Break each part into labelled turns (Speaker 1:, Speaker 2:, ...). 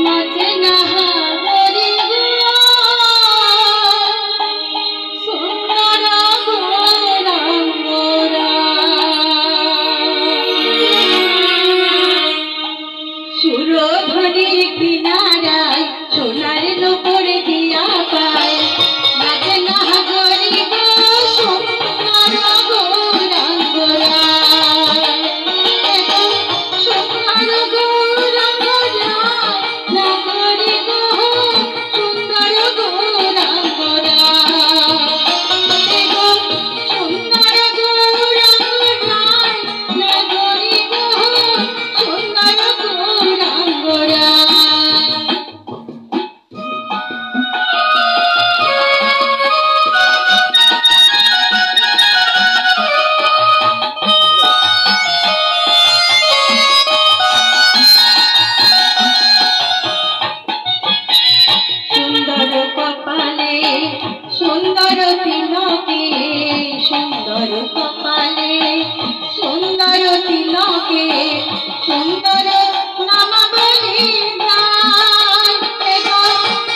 Speaker 1: নাচে না হরি সুন্দর গৌরাঙ্গরা সুরধনির কিনারায় সোনার নূপুর দিয়া পায় নাচে না হরি সুন্দর গৌরাঙ্গরা সুন্দর তিলকে সুন্দর কপালে সুন্দর তিলকে সুন্দর নামাবলী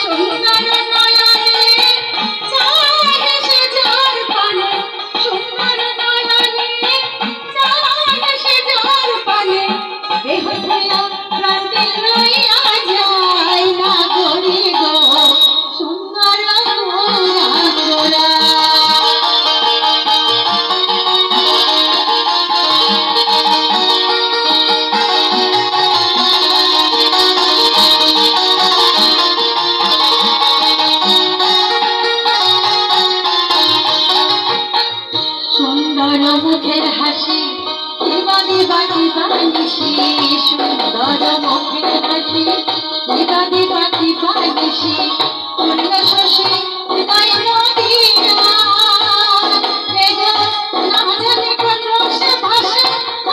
Speaker 1: সুন্দর নয়নে চাঁদ সে ঝড় পানে সুন্দর নয়নে চাঁদ সে ঝড় পানে দেহ ধুলা প্রান্তে লইয়া যায় না গরি গো সুন্দর সুন্দর মুখের হাসি দিবা দিবা দিবা নিশি সুন্দর মুখের হাসি দিবা দিবা দিবা নিশি অন্য শশী হৃদয় মদিনা না জানি কোন রসে ভাসে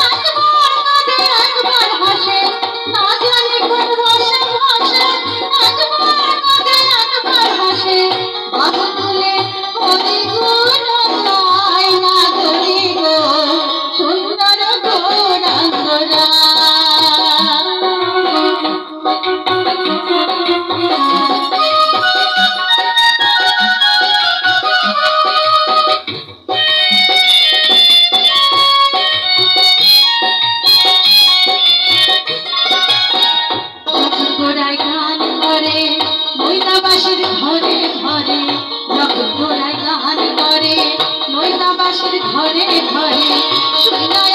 Speaker 1: একবার কাঁদে একবার হাসে না জানি কোন রসে ভাসে একবার কাঁদে একবার হাসে বাহু তুলে হরি গুণ গায় না গরি গো সুন্দর গৌরাঙ্গরা ঘোড়ায় গান করে মৈদাবাসীর ঘরে ঘরে যখন ঘোড়ায় গান করে মৈদাবাসীর ঘরে ঘরে শুনায়